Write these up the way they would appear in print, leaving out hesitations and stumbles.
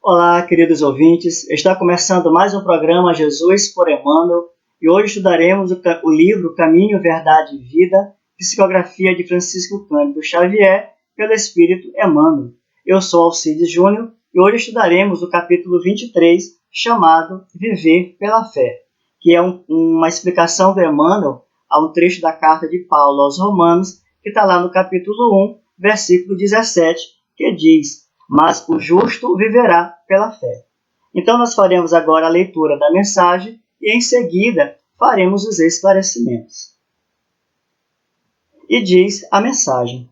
Olá, queridos ouvintes. Está começando mais um programa Jesus por Emmanuel e hoje estudaremos o livro Caminho, Verdade e Vida, psicografia de Francisco Cândido Xavier, pelo Espírito Emmanuel. Eu sou Alcides Júnior e hoje estudaremos o capítulo 23, chamado Viver pela Fé, que é uma explicação do Emmanuel a um trecho da carta de Paulo aos Romanos, que está lá no capítulo 1, versículo 17, que diz: mas o justo viverá pela fé. Então nós faremos agora a leitura da mensagem e em seguida faremos os esclarecimentos. E diz a mensagem: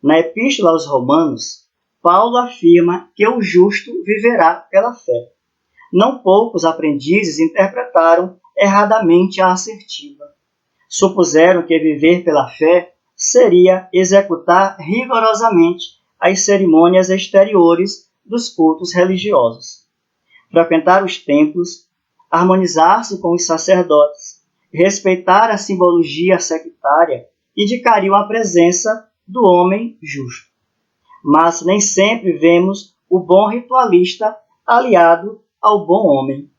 na Epístola aos Romanos, Paulo afirma que o justo viverá pela fé. Não poucos aprendizes interpretaram erradamente a assertiva. Supuseram que viver pela fé seria executar rigorosamente as cerimônias exteriores dos cultos religiosos, frequentar os templos, harmonizar-se com os sacerdotes, respeitar a simbologia sectária, indicariam a presença do homem justo. Mas nem sempre vemos o bom ritualista aliado ao bom homem.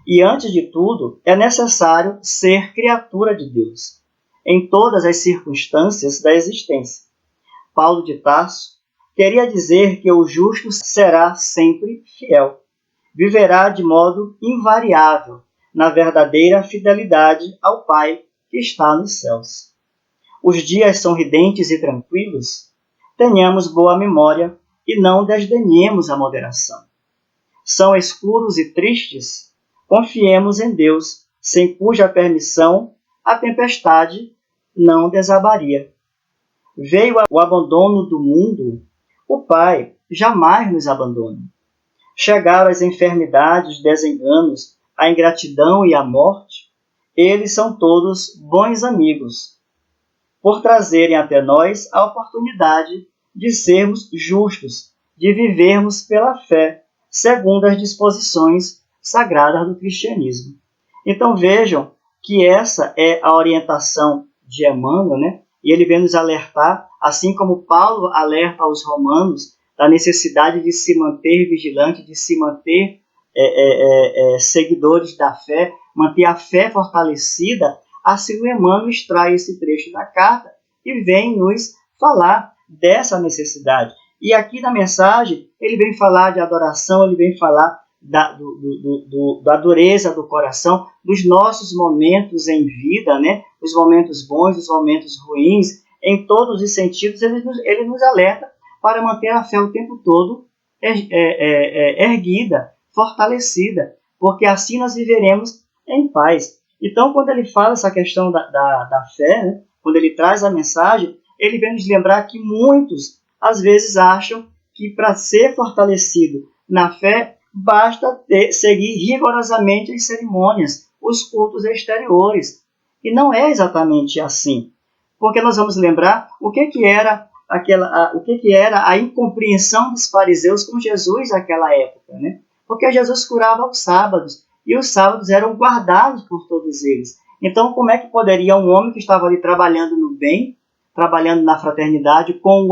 E antes de tudo, é necessário ser criatura de Deus, em todas as circunstâncias da existência. Paulo de Tarso queria dizer que o justo será sempre fiel, viverá de modo invariável na verdadeira fidelidade ao Pai que está nos céus. Os dias são ridentes e tranquilos, tenhamos boa memória e não desdenhemos a moderação. São escuros e tristes, confiemos em Deus, sem cuja permissão a tempestade não desabaria. Veio o abandono do mundo, o Pai jamais nos abandona. Chegaram as enfermidades, desenganos, a ingratidão e a morte, eles são todos bons amigos, por trazerem até nós a oportunidade de sermos justos, de vivermos pela fé, segundo as disposições sagradas do cristianismo. Então vejam que essa é a orientação de Emmanuel, né? E ele vem nos alertar, assim como Paulo alerta aos romanos, da necessidade de se manter vigilante, de se manter seguidores da fé, manter a fé fortalecida. Assim o Emmanuel extrai esse trecho da carta e vem nos falar dessa necessidade. E aqui na mensagem, ele vem falar de adoração, ele vem falar da dureza do coração, dos nossos momentos em vida, né? Os momentos bons, os momentos ruins, em todos os sentidos, ele nos alerta para manter a fé o tempo todo erguida, fortalecida, porque assim nós viveremos em paz. Então, quando ele fala essa questão da fé, né? Quando ele traz a mensagem, ele vem nos lembrar que muitos, às vezes, acham que para ser fortalecido na fé, basta seguir rigorosamente as cerimônias, os cultos exteriores. E não é exatamente assim. Porque nós vamos lembrar o que era a incompreensão dos fariseus com Jesus naquela época, né? Porque Jesus curava aos sábados, e os sábados eram guardados por todos eles. Então, como é que poderia um homem que estava ali trabalhando no bem, trabalhando na fraternidade, com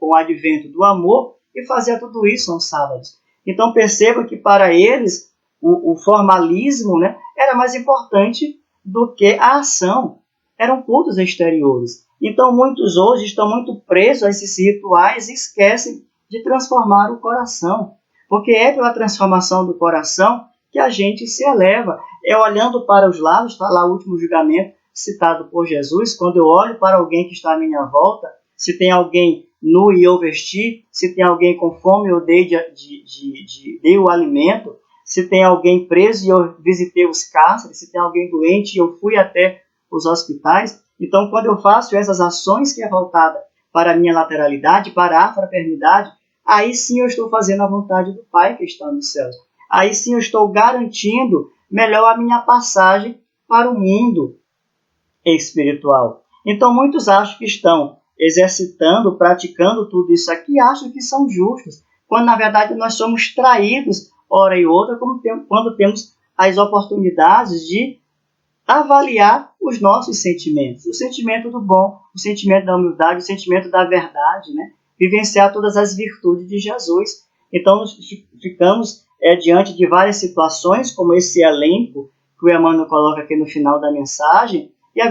o advento do amor, e fazia tudo isso aos sábados? Então perceba que para eles o formalismo, né, era mais importante do que a ação. Eram cultos exteriores. Então muitos hoje estão muito presos a esses rituais e esquecem de transformar o coração. Porque é pela transformação do coração que a gente se eleva. É olhando para os lados, está lá o último julgamento citado por Jesus, quando eu olho para alguém que está à minha volta, se tem alguém nu e eu vesti, se tem alguém com fome eu dei o alimento, se tem alguém preso e eu visitei os cárceres, se tem alguém doente e eu fui até os hospitais. Então, quando eu faço essas ações que é voltada para a minha lateralidade, para a fraternidade, aí sim eu estou fazendo a vontade do Pai que está nos céus. Aí sim eu estou garantindo melhor a minha passagem para o mundo espiritual. Então, muitos acham que estão exercitando, praticando tudo isso aqui, acham que são justos, quando na verdade nós somos traídos, hora e outra, quando temos as oportunidades de avaliar os nossos sentimentos, o sentimento do bom, o sentimento da humildade, o sentimento da verdade, né? Vivenciar todas as virtudes de Jesus. Então, ficamos diante de várias situações, como esse elenco que o Emmanuel coloca aqui no final da mensagem, e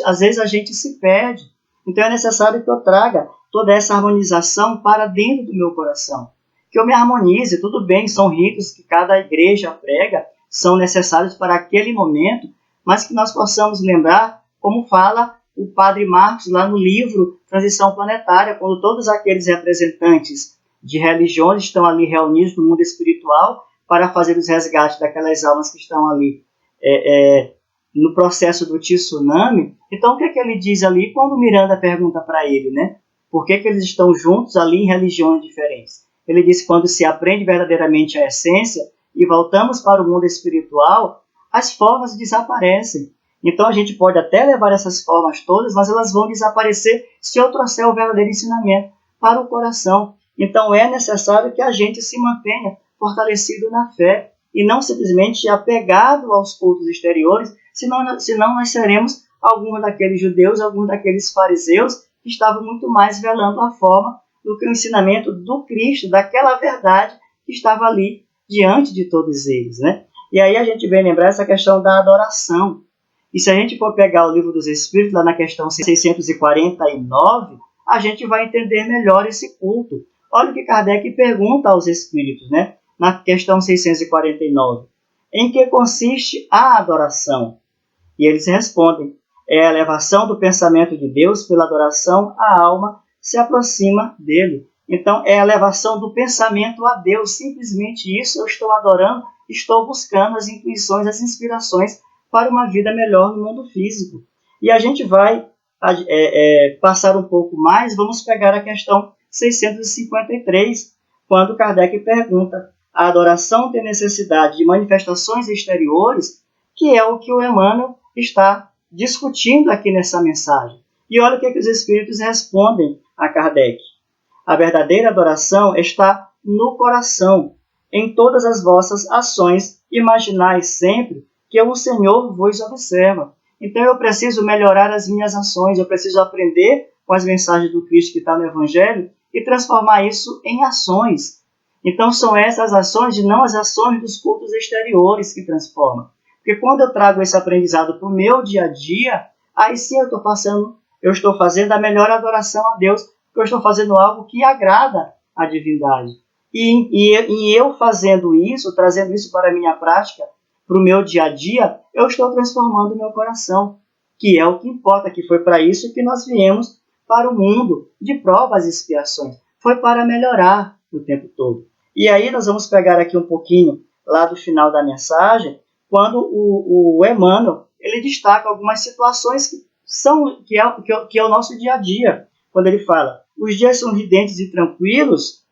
às vezes a gente se perde. Então, é necessário que eu traga toda essa harmonização para dentro do meu coração. Que eu me harmonize, tudo bem, são ritos que cada igreja prega, são necessários para aquele momento, mas que nós possamos lembrar, como fala o Padre Marcos lá no livro Transição Planetária, quando todos aqueles representantes de religiões estão ali reunidos no mundo espiritual para fazer os resgates daquelas almas que estão ali no processo do tsunami. Então, o que é que ele diz ali quando Miranda pergunta para ele, né? Por que eles estão juntos ali em religiões diferentes? Ele diz que quando se aprende verdadeiramente a essência e voltamos para o mundo espiritual, as formas desaparecem. Então, a gente pode até levar essas formas todas, mas elas vão desaparecer se eu trouxer o verdadeiro ensinamento para o coração. Então, é necessário que a gente se mantenha fortalecido na fé e não simplesmente apegado aos cultos exteriores, senão nós seremos alguns daqueles judeus, alguns daqueles fariseus que estavam muito mais velando a forma do que o ensinamento do Cristo, daquela verdade que estava ali diante de todos eles, né? E aí a gente vem lembrar essa questão da adoração. E se a gente for pegar o Livro dos Espíritos, lá na questão 649, a gente vai entender melhor esse culto. Olha o que Kardec pergunta aos Espíritos, né? Na questão 649. Em que consiste a adoração? E eles respondem, é a elevação do pensamento de Deus pela adoração, a alma se aproxima dele. Então, é a elevação do pensamento a Deus. Simplesmente isso eu estou adorando, estou buscando as intuições, as inspirações para uma vida melhor no mundo físico. E a gente vai passar um pouco mais, vamos pegar a questão 653, quando Kardec pergunta, a adoração tem necessidade de manifestações exteriores, que é o que o Emmanuel está discutindo aqui nessa mensagem. E olha o que os Espíritos respondem a Kardec. A verdadeira adoração está no coração. Em todas as vossas ações, imaginai sempre que o Senhor vos observa. Então eu preciso melhorar as minhas ações, eu preciso aprender com as mensagens do Cristo que está no Evangelho e transformar isso em ações. Então são essas ações e não as ações dos cultos exteriores que transformam. Porque quando eu trago esse aprendizado para o meu dia a dia, aí sim eu estou fazendo a melhor adoração a Deus, porque eu estou fazendo algo que agrada a divindade. E eu fazendo isso, trazendo isso para a minha prática, para o meu dia a dia, eu estou transformando o meu coração, que é o que importa, que foi para isso que nós viemos para o mundo de provas e expiações. Foi para melhorar o tempo todo. E aí nós vamos pegar aqui um pouquinho, lá do final da mensagem, quando o Emmanuel ele destaca algumas situações que é o nosso dia a dia. Quando ele fala, os dias são ridentes e tranquilos,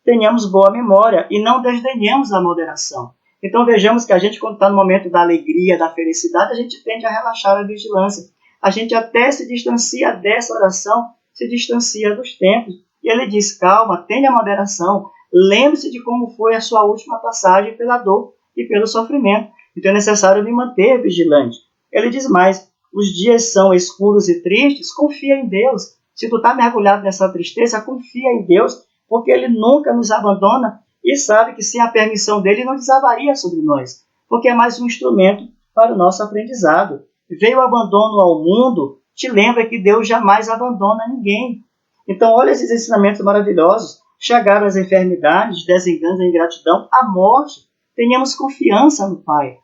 tenhamos boa memória e não desdenhemos a moderação. Então vejamos que a gente, quando está no momento da alegria, da felicidade, a gente tende a relaxar a vigilância. A gente até se distancia dessa oração, se distancia dos tempos. E ele diz, calma, tenha moderação, lembre-se de como foi a sua última passagem pela dor e pelo sofrimento. Então é necessário me manter vigilante. Ele diz mais, os dias são escuros e tristes, confia em Deus. Se tu está mergulhado nessa tristeza, confia em Deus, porque Ele nunca nos abandona e sabe que sem a permissão dele não desabaria sobre nós, porque é mais um instrumento para o nosso aprendizado. Veio o abandono ao mundo, te lembra que Deus jamais abandona ninguém. Então olha esses ensinamentos maravilhosos. Chegaram as enfermidades, desenganos, a ingratidão, a morte. Tenhamos confiança no Pai.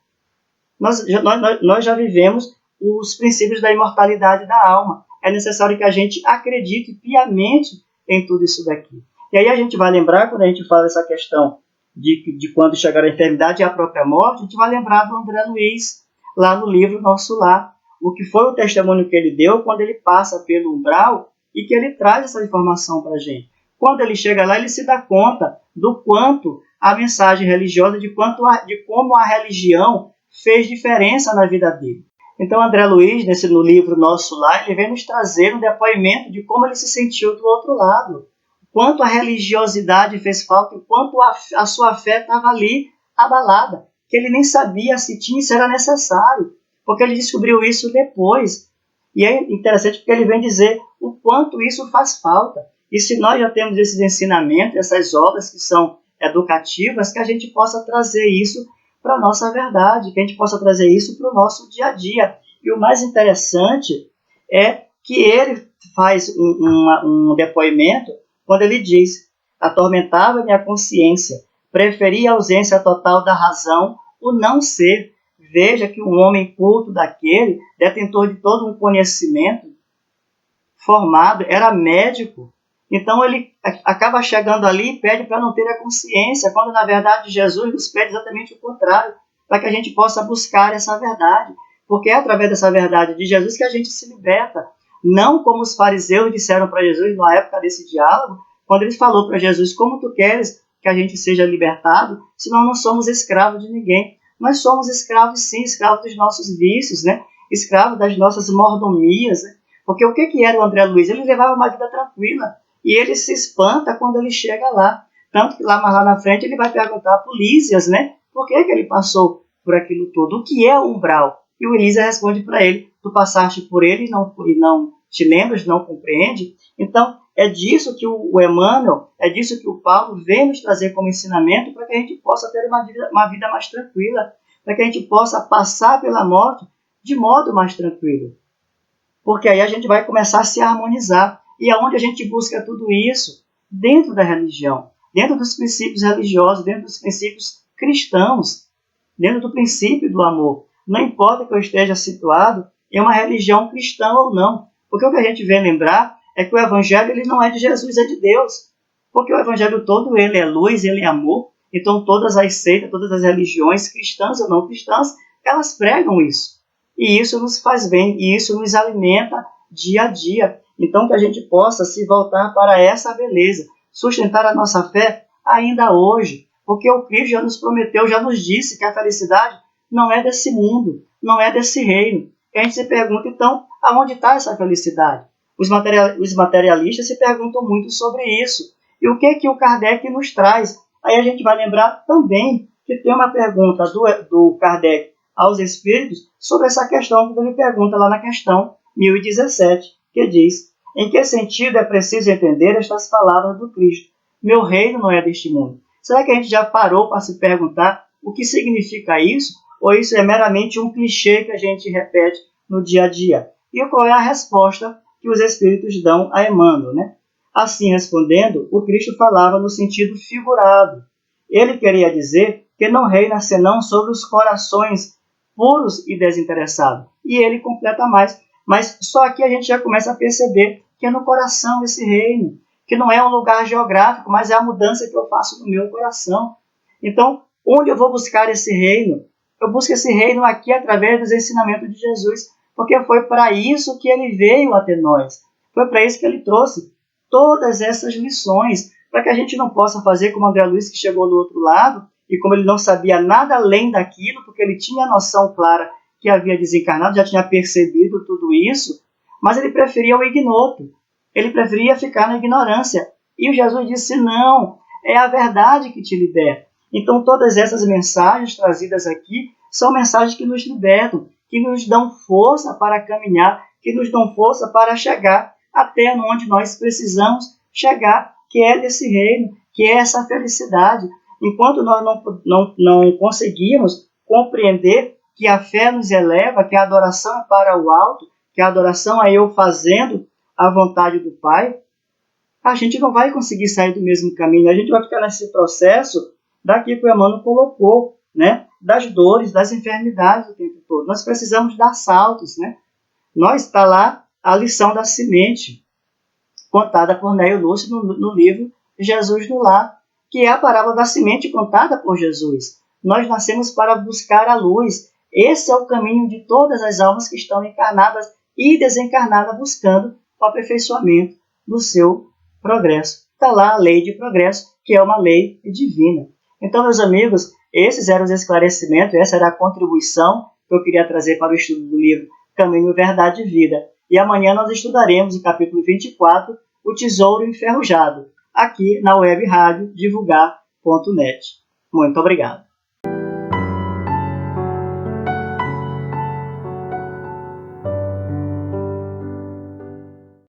Nós já vivemos os princípios da imortalidade da alma. É necessário que a gente acredite piamente em tudo isso daqui. E aí a gente vai lembrar, quando a gente fala essa questão de quando chegar a enfermidade e a própria morte, a gente vai lembrar do André Luiz, lá no livro Nosso Lar. O que foi o testemunho que ele deu quando ele passa pelo umbral e que ele traz essa informação para a gente. Quando ele chega lá, ele se dá conta do quanto a mensagem religiosa, de como a religião fez diferença na vida dele. Então, André Luiz, no livro Nosso Lar, ele vem nos trazer um depoimento de como ele se sentiu do outro lado. Quanto a religiosidade fez falta, e quanto a sua fé estava ali abalada, que ele nem sabia se tinha, se era necessário, porque ele descobriu isso depois. E é interessante porque ele vem dizer o quanto isso faz falta. E se nós já temos esses ensinamentos, essas obras que são educativas, que a gente possa trazer isso para a nossa verdade, que a gente possa trazer isso para o nosso dia a dia. E o mais interessante é que ele faz um depoimento quando ele diz: atormentava minha consciência, preferia a ausência total da razão, o não ser. Veja que um homem culto daquele, detentor de todo um conhecimento formado, era médico. Então ele acaba chegando ali e pede para não ter a consciência, quando na verdade Jesus nos pede exatamente o contrário, para que a gente possa buscar essa verdade. Porque é através dessa verdade de Jesus que a gente se liberta. Não como os fariseus disseram para Jesus na época desse diálogo, quando ele falou para Jesus: como tu queres que a gente seja libertado, se nós não somos escravos de ninguém? Nós somos escravos, sim, escravos dos nossos vícios, né? Escravos das nossas mordomias, né? Porque o que era o André Luiz? Ele levava uma vida tranquila e ele se espanta quando ele chega lá. Tanto que mais lá na frente ele vai perguntar para o Lísias, né? Por que ele passou por aquilo tudo? O que é o umbral? E o Lísias responde para ele: tu passaste por ele e não te lembras, não compreende? Então, é disso que o Emmanuel, é disso que o Paulo vem nos trazer como ensinamento, para que a gente possa ter uma vida mais tranquila, para que a gente possa passar pela morte de modo mais tranquilo. Porque aí a gente vai começar a se harmonizar. E aonde a gente busca tudo isso? Dentro da religião, dentro dos princípios religiosos, dentro dos princípios cristãos, dentro do princípio do amor. Não importa que eu esteja situado em uma religião cristã ou não, porque o que a gente vem lembrar é que o evangelho ele não é de Jesus, é de Deus. Porque o evangelho todo ele é luz, ele é amor. Então todas as seitas, todas as religiões, cristãs ou não cristãs, elas pregam isso. E isso nos faz bem, e isso nos alimenta dia a dia. Então que a gente possa se voltar para essa beleza, sustentar a nossa fé ainda hoje. Porque o Cristo já nos prometeu, já nos disse que a felicidade não é desse mundo, não é desse reino. E a gente se pergunta, então, aonde está essa felicidade? Os materialistas se perguntam muito sobre isso. E o que o Kardec nos traz? Aí a gente vai lembrar também que tem uma pergunta do Kardec aos espíritos sobre essa questão, que ele pergunta lá na questão 1017, que diz: em que sentido é preciso entender estas palavras do Cristo? Meu reino não é deste mundo. Será que a gente já parou para se perguntar o que significa isso? Ou isso é meramente um clichê que a gente repete no dia a dia? E qual é a resposta que os espíritos dão a Emmanuel, né? Assim respondendo, o Cristo falava no sentido figurado. Ele queria dizer que não reina senão sobre os corações puros e desinteressados. E ele completa mais. Mas só aqui a gente já começa a perceber que é no coração esse reino, que não é um lugar geográfico, mas é a mudança que eu faço no meu coração. Então, onde eu vou buscar esse reino? Eu busco esse reino aqui através dos ensinamentos de Jesus, porque foi para isso que ele veio até nós. Foi para isso que ele trouxe todas essas lições, para que a gente não possa fazer como André Luiz, que chegou do outro lado, e como ele não sabia nada além daquilo, porque ele tinha a noção clara que havia desencarnado, já tinha percebido tudo isso, mas ele preferia o ignoto, ele preferia ficar na ignorância. E o Jesus disse: não, é a verdade que te liberta. Então todas essas mensagens trazidas aqui são mensagens que nos libertam, que nos dão força para caminhar, que nos dão força para chegar até onde nós precisamos chegar, que é desse reino, que é essa felicidade. Enquanto nós não conseguimos compreender que a fé nos eleva, que a adoração é para o alto, que a adoração é eu fazendo a vontade do Pai, a gente não vai conseguir sair do mesmo caminho. A gente vai ficar nesse processo daqui que o Emmanuel colocou, né? Das dores, das enfermidades o tempo todo. Nós precisamos dar saltos, né? Nós está lá a lição da semente, contada por Neio Lúcio no livro Jesus no Lar, que é a parábola da semente contada por Jesus. Nós nascemos para buscar a luz. Esse é o caminho de todas as almas que estão encarnadas e desencarnadas, buscando o aperfeiçoamento do seu progresso. Está lá a lei de progresso, que é uma lei divina. Então, meus amigos, esses eram os esclarecimentos, essa era a contribuição que eu queria trazer para o estudo do livro Caminho, Verdade e Vida. E amanhã nós estudaremos o capítulo 24, O Tesouro Enferrujado, aqui na web rádio divulgar.net. Muito obrigado.